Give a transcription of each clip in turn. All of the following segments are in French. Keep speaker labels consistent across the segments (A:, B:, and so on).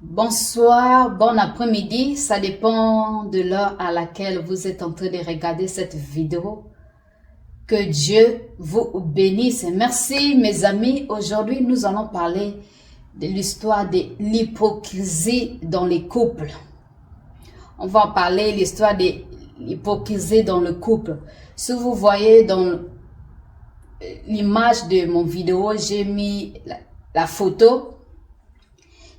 A: Bonsoir, bon après-midi, ça dépend de l'heure à laquelle vous êtes en train de regarder cette vidéo. Que Dieu vous bénisse. Merci mes amis, aujourd'hui nous allons parler de l'histoire de l'hypocrisie dans les couples. On va parler de l'histoire de l'hypocrisie dans le couple. Si vous voyez dans l'image de mon vidéo, j'ai mis la photo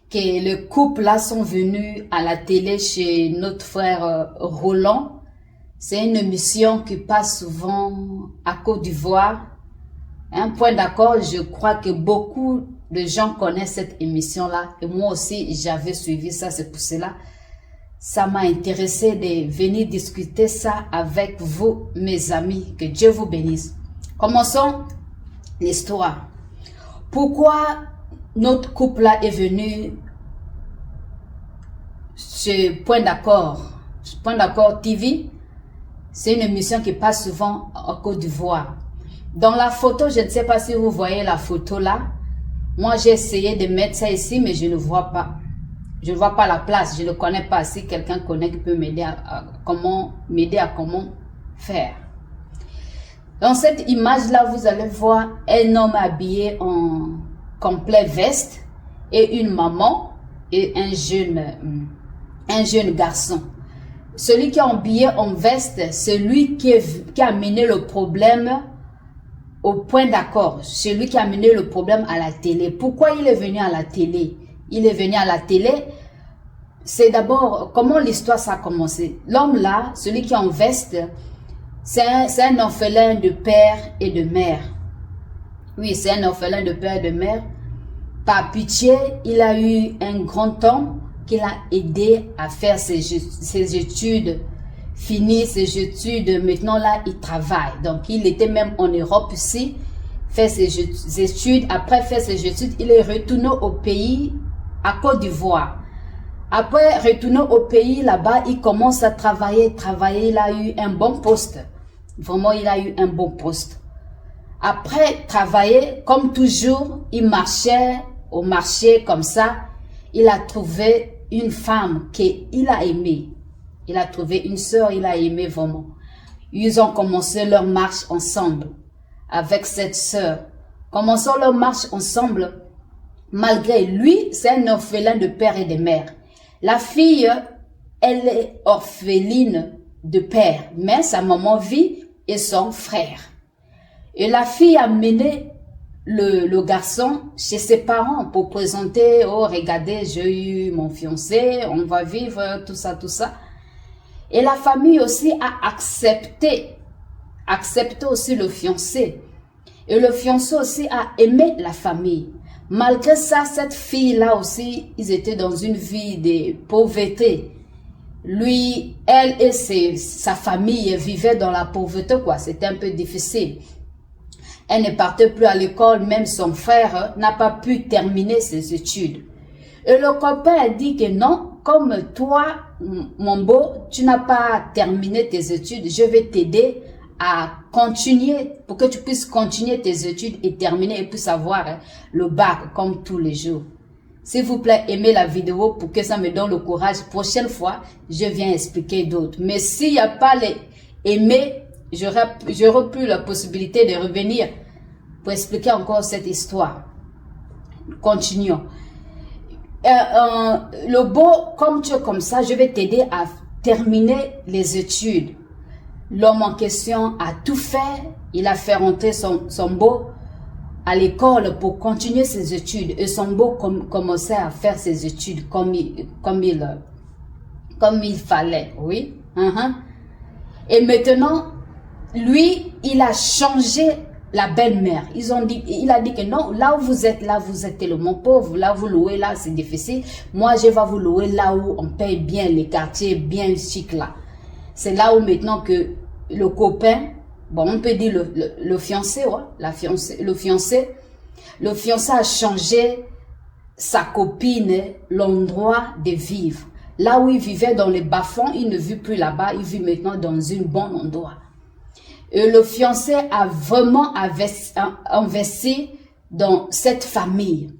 A: que le couple là sont venus à la télé chez notre frère Roland. C'est une émission qui passe souvent à Côte d'Ivoire. Un point d'accord, je crois que beaucoup de gens connaissent cette émission là. Et moi aussi, j'avais suivi ça, c'est pour cela. Ça m'a intéressé de venir discuter ça avec vous, mes amis. Que Dieu vous bénisse. Commençons l'histoire. Pourquoi notre couple là est venu chez Point d'accord? Point d'accord TV, c'est une émission qui passe souvent en Côte d'Ivoire. Dans la photo, je ne sais pas si vous voyez la photo là. Moi, j'ai essayé de mettre ça ici, mais je ne vois pas. Je ne vois pas la place. Je ne connais pas. Si quelqu'un connaît qui peut m'aider à comment faire. Dans cette image-là, vous allez voir un homme habillé en complet veste et une maman et un jeune garçon. Celui qui est habillé en veste, c'est lui qui a amené le problème au point d'accord. C'est lui qui a amené le problème à la télé. Pourquoi il est venu à la télé? Il est venu à la télé. C'est d'abord comment l'histoire ça a commencé. L'homme là, celui qui est en veste, c'est un orphelin de père et de mère. Oui, c'est un orphelin de père et de mère. Par pitié, il a eu un grand homme qui l'a aidé à faire ses études, finir ses études. Maintenant là, il travaille. Donc, il était même en Europe ici, fait ses études. Après faire ses études, il est retourné au pays, à Côte d'Ivoire. Après, retourner au pays, là-bas, il commence à travailler. Il a eu un bon poste. Vraiment, il a eu un bon poste. Après travailler, comme toujours, il marchait au marché comme ça. Il a trouvé une femme qu'il a aimée. Il a trouvé une sœur, il a aimé vraiment. Ils ont commencé leur marche ensemble avec cette sœur. Commençant leur marche ensemble, malgré lui, c'est un orphelin de père et de mère. La fille, elle est orpheline de père, mais sa maman vit et son frère. Et la fille a mené le garçon chez ses parents pour présenter, oh regardez, j'ai eu mon fiancé, on va vivre, tout ça. Et la famille aussi a accepté aussi le fiancé. Et le fiancé aussi a aimé la famille. Malgré ça, cette fille-là aussi, ils étaient dans une vie de pauvreté. Lui, elle et sa famille vivaient dans la pauvreté, quoi. C'était un peu difficile. Elle ne partait plus à l'école, même son frère n'a pas pu terminer ses études. Et le copain a dit que non, comme toi, mon beau, tu n'as pas terminé tes études, je vais t'aider à continuer, pour que tu puisses continuer tes études et terminer et puisses avoir le bac comme tous les jours. S'il vous plaît, aimez la vidéo pour que ça me donne le courage. Prochaine fois, je viens expliquer d'autres. Mais s'il n'y a pas les aimer, j'aurais plus la possibilité de revenir pour expliquer encore cette histoire. Continuons. Le beau, comme tu es comme ça, je vais t'aider à terminer les études. L'homme en question a tout fait. Il a fait rentrer son beau à l'école pour continuer ses études. Et son beau commençait à faire ses études comme il fallait. Oui. Et maintenant, lui, il a changé la belle-mère. Il a dit que non, là où vous êtes tellement pauvre, là où vous louez, là c'est difficile. Moi, je vais vous louer là où on paye bien, les quartiers bien chic là. C'est là où maintenant que le copain, bon, on peut dire le fiancé, ouais, le fiancé a changé sa copine, l'endroit de vivre. Là où il vivait dans les bas-fonds, il ne vit plus là-bas, il vit maintenant dans un bon endroit. Et le fiancé a vraiment investi dans cette famille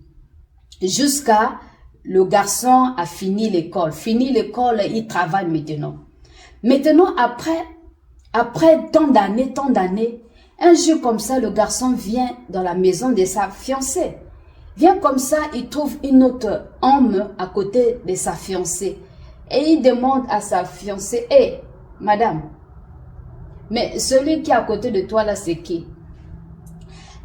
A: jusqu'à Le garçon a fini l'école. Il travaille maintenant. Maintenant, après tant d'années, un jour comme ça, le garçon vient dans la maison de sa fiancée. Vient comme ça, il trouve une autre homme à côté de sa fiancée. Et il demande à sa fiancée, « Hé, madame, mais celui qui est à côté de toi là, c'est qui ?»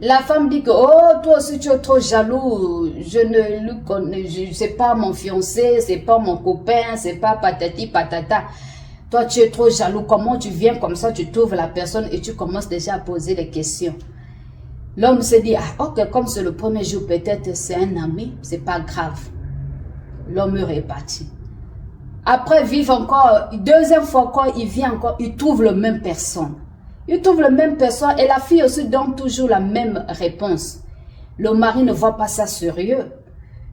A: La femme dit que, oh, toi aussi tu es trop jaloux, je ne le connais, c'est pas mon fiancé, c'est pas mon copain, c'est pas patati patata. Toi tu es trop jaloux, comment tu viens comme ça, tu trouves la personne et tu commences déjà à poser des questions. L'homme se dit, ah ok, comme c'est le premier jour, peut-être c'est un ami, c'est pas grave. L'homme est reparti. Après, vive encore, deuxième fois encore, il vient encore, il trouve la même personne. Il trouve la même personne et la fille aussi donne toujours la même réponse. Le mari ne voit pas ça sérieux.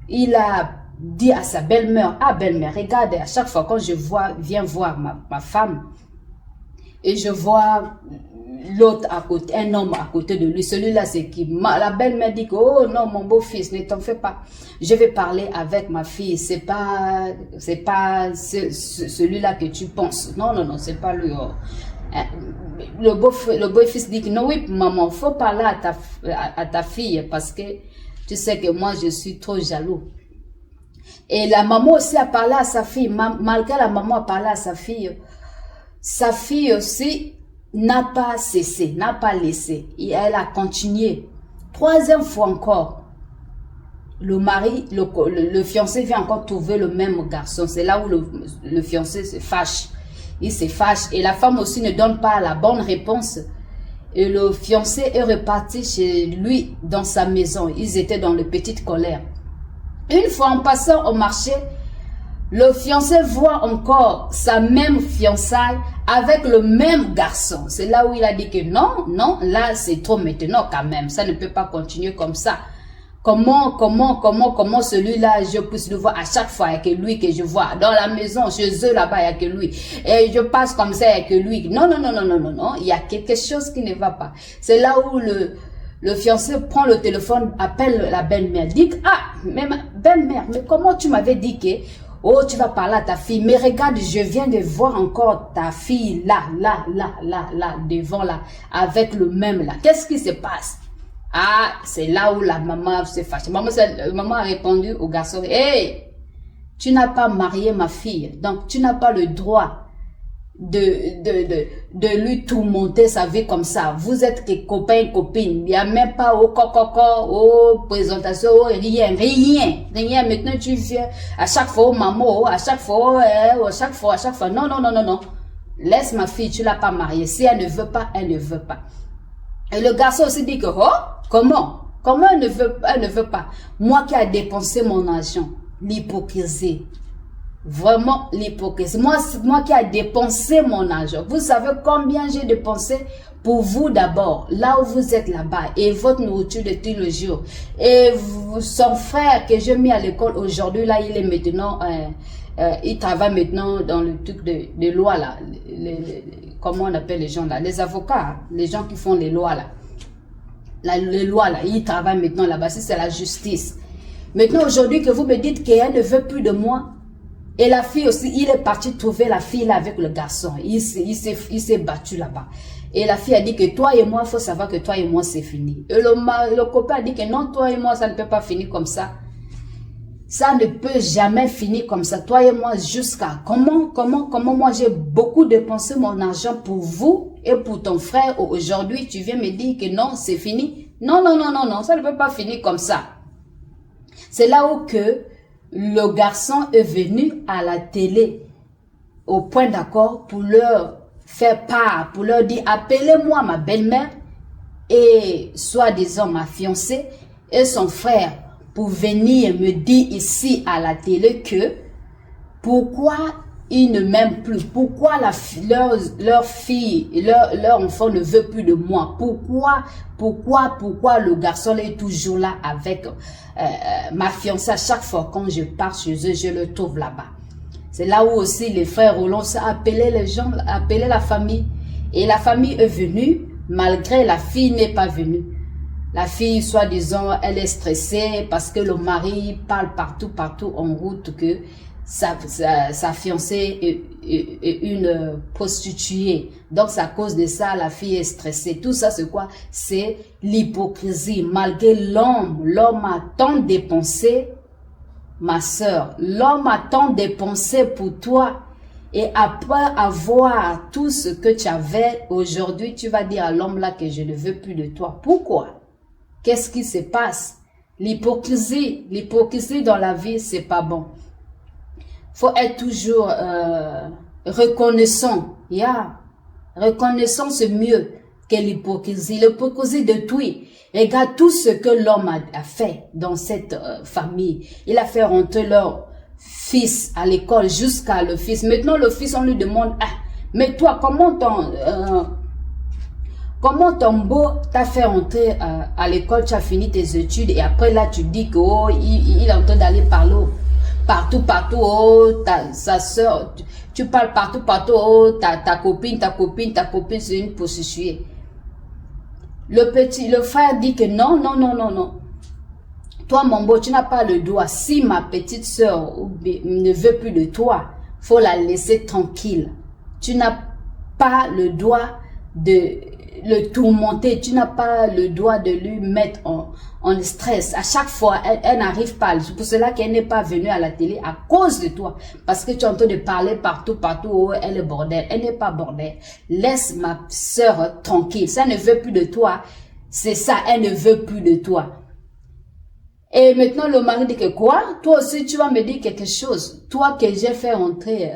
A: Il a dit à sa belle-mère, ah belle-mère, regarde, à chaque fois quand je vois, viens voir ma femme, et je vois l'autre à côté, un homme à côté de lui, celui-là c'est qui? La belle-mère dit que, oh non mon beau-fils, ne t'en fais pas, je vais parler avec ma fille, c'est pas celui-là que tu penses, non, c'est pas lui. Oh. Le beau-fils dit que non, oui maman, faut parler à ta fille parce que tu sais que moi je suis trop jaloux. Et la maman aussi a parlé à sa fille, malgré la maman a parlé à sa fille aussi n'a pas cessé, n'a pas laissé. Et elle a continué. Troisième fois encore, le mari, le fiancé vient encore trouver le même garçon. C'est là où le fiancé se fâche. Il se fâche et la femme aussi ne donne pas la bonne réponse. Et le fiancé est reparti chez lui dans sa maison. Ils étaient dans le petite colère. Une fois en passant au marché, le fiancé voit encore sa même fiançaille avec le même garçon. C'est là où il a dit que non, là c'est trop maintenant quand même. Ça ne peut pas continuer comme ça. Comment celui-là, je puisse le voir à chaque fois, il n'y a que lui que je vois. Dans la maison, chez eux là-bas, il n'y a que lui. Et je passe comme ça, il n'y a que lui. Non, il y a quelque chose qui ne va pas. C'est là où le fiancé prend le téléphone, appelle la belle-mère, dit, ah, mais belle-mère, mais comment tu m'avais dit que, oh, tu vas parler à ta fille, mais regarde, je viens de voir encore ta fille là, devant là, avec le même là. Qu'est-ce qui se passe? Ah, c'est là où la maman se fâche. Maman a répondu au garçon, hey, tu n'as pas marié ma fille, donc tu n'as pas le droit de lui tourmenter sa vie comme ça. Vous êtes que copains, copines. Il n'y a même pas au présentation, rien. Maintenant, tu viens à chaque fois au maman, à chaque fois. Non. Laisse ma fille, tu l'as pas mariée. Si elle ne veut pas, elle ne veut pas. Et le garçon aussi dit que, oh, comment elle ne veut pas? Moi qui ai dépensé mon argent, l'hypocrisie. Vraiment l'hypocrisie. Moi qui ai dépensé mon argent. Vous savez combien j'ai dépensé pour vous d'abord, là où vous êtes là-bas, et votre nourriture de tous les jours. Et son frère que j'ai mis à l'école aujourd'hui, là, il est maintenant, il travaille maintenant dans le truc de loi là. Comment on appelle les gens là? Les avocats, les gens qui font les lois là. Les lois là, ils travaillent maintenant là-bas, c'est la justice. Maintenant aujourd'hui que vous me dites qu'elle ne veut plus de moi, et la fille aussi, il est parti trouver la fille là avec le garçon. Il s'est battu là-bas. Et la fille a dit que toi et moi, il faut savoir que toi et moi, c'est fini. Et le copain a dit que non, toi et moi, ça ne peut pas finir comme ça. Ça ne peut jamais finir comme ça. Toi et moi, jusqu'à comment moi, j'ai beaucoup dépensé mon argent pour vous et pour ton frère. Aujourd'hui, tu viens me dire que non, c'est fini. Non, ça ne peut pas finir comme ça. C'est là où que le garçon est venu à la télé au point d'accord pour leur faire part, pour leur dire, appelez-moi ma belle-mère et soi-disant ma fiancée et son frère pour venir me dire ici à la télé que pourquoi ils ne m'aiment plus, pourquoi leur fille, leur enfant ne veut plus de moi, pourquoi le garçon est toujours là avec ma fiancée. À chaque fois quand je pars chez eux, je le trouve là-bas. C'est là où aussi les frères Roland ont appelé les gens, appelé la famille. Et la famille est venue, malgré la fille n'est pas venue. La fille, soi-disant, elle est stressée parce que le mari parle partout en route que sa fiancée est une prostituée. Donc, c'est à cause de ça, la fille est stressée. Tout ça, c'est quoi? C'est l'hypocrisie. Malgré l'homme a tant dépensé, ma soeur, l'homme a tant dépensé pour toi. Et après avoir tout ce que tu avais, aujourd'hui, tu vas dire à l'homme là que je ne veux plus de toi. Pourquoi? Qu'est-ce qui se passe? L'hypocrisie dans la vie, c'est pas bon. Faut être toujours reconnaissant. Reconnaissant, c'est mieux que l'hypocrisie. L'hypocrisie de tout. Regarde tout ce que l'homme a fait dans cette famille. Il a fait rentrer leur fils à l'école jusqu'à le fils. Maintenant, le fils, on lui demande, ah, mais toi, comment ton beau t'a fait rentrer à l'école, tu as fini tes études et après là, tu dis que oh, il est en train d'aller parler partout, oh, sa soeur, tu parles partout, oh, ta copine, c'est une prostituée. Le frère dit que non. Toi, mon beau, tu n'as pas le droit. Si ma petite soeur ne veut plus de toi, faut la laisser tranquille. Tu n'as pas le droit de le tourmenter. Tu n'as pas le droit de lui mettre en stress. À chaque fois, elle n'arrive pas. C'est pour cela qu'elle n'est pas venue à la télé à cause de toi. Parce que tu es en train de parler partout. Oh, elle est bordel. Elle n'est pas bordel. Laisse ma soeur tranquille. Ça ne veut plus de toi. C'est ça, elle ne veut plus de toi. Et maintenant, le mari dit que quoi? Toi aussi, tu vas me dire quelque chose. Toi que j'ai fait entrer,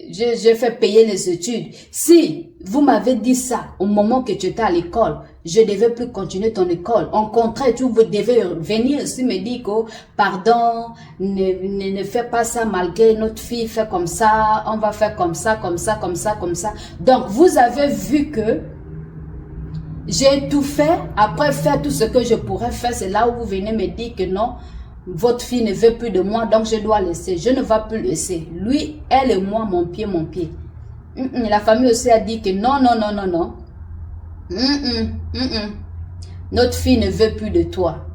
A: j'ai fait payer les études. Si vous m'avez dit ça au moment que tu étais à l'école, je ne devais plus continuer ton école. En contraire, tu devais venir ici me dire que, pardon, ne fais pas ça malgré notre fille fait comme ça, on va faire comme ça. Donc, vous avez vu que j'ai tout fait, après faire tout ce que je pourrais faire, c'est là où vous venez me dire que non, votre fille ne veut plus de moi, donc je dois laisser. Je ne vais plus laisser. Lui, elle et moi, mon pied. La famille aussi a dit que non. Notre fille ne veut plus de toi.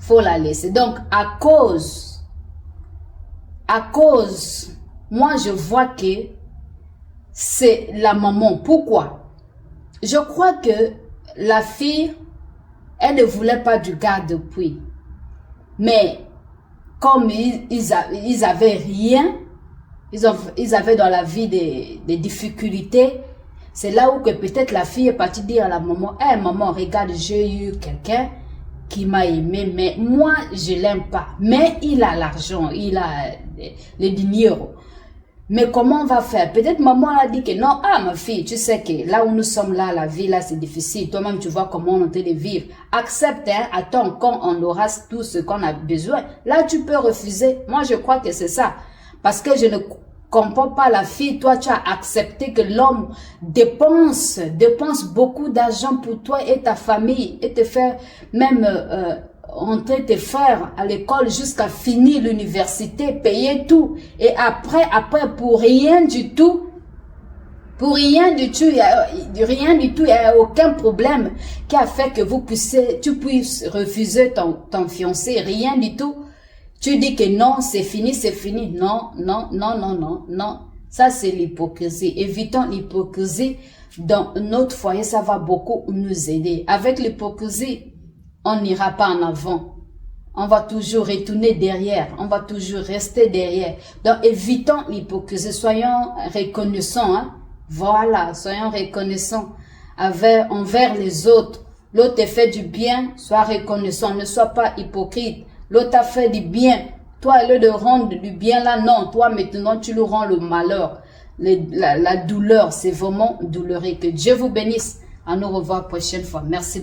A: Faut la laisser. Donc, à cause, moi je vois que c'est la maman. Pourquoi? Je crois que la fille, elle ne voulait pas du gars depuis. Mais comme ils avaient rien, ils avaient dans la vie des difficultés, c'est là où que peut-être la fille est partie dire à la maman, « Hey maman, regarde, j'ai eu quelqu'un qui m'a aimé, mais moi je l'aime pas. Mais il a l'argent, il a le dinero. Mais comment on va faire? Peut-être maman a dit que non, ah ma fille, tu sais que là où nous sommes là, la vie là c'est difficile. Toi-même tu vois comment on est en train de vivre. Accepte, hein, attends quand on aura tout ce qu'on a besoin. Là tu peux refuser. Moi je crois que c'est ça. Parce que je ne comprends pas la fille. Toi tu as accepté que l'homme dépense beaucoup d'argent pour toi et ta famille. Et te faire même... en train de te faire à l'école jusqu'à finir l'université, payer tout. Et après, pour rien du tout, il n'y a aucun problème qui a fait que tu puisses refuser ton fiancé, rien du tout. Tu dis que non, c'est fini. Non. Ça, c'est l'hypocrisie. Évitons l'hypocrisie dans notre foyer, ça va beaucoup nous aider. Avec l'hypocrisie, on n'ira pas en avant. On va toujours retourner derrière. On va toujours rester derrière. Donc, évitons l'hypocrisie. Soyons reconnaissants. Hein? Voilà, soyons reconnaissants envers les autres. L'autre te fait du bien, sois reconnaissant. Ne sois pas hypocrite. L'autre a fait du bien. Toi, au lieu de rendre du bien là, non. Toi, maintenant, tu lui rends le malheur. La douleur, c'est vraiment douloureux. Que Dieu vous bénisse. À nous revoir la prochaine fois. Merci.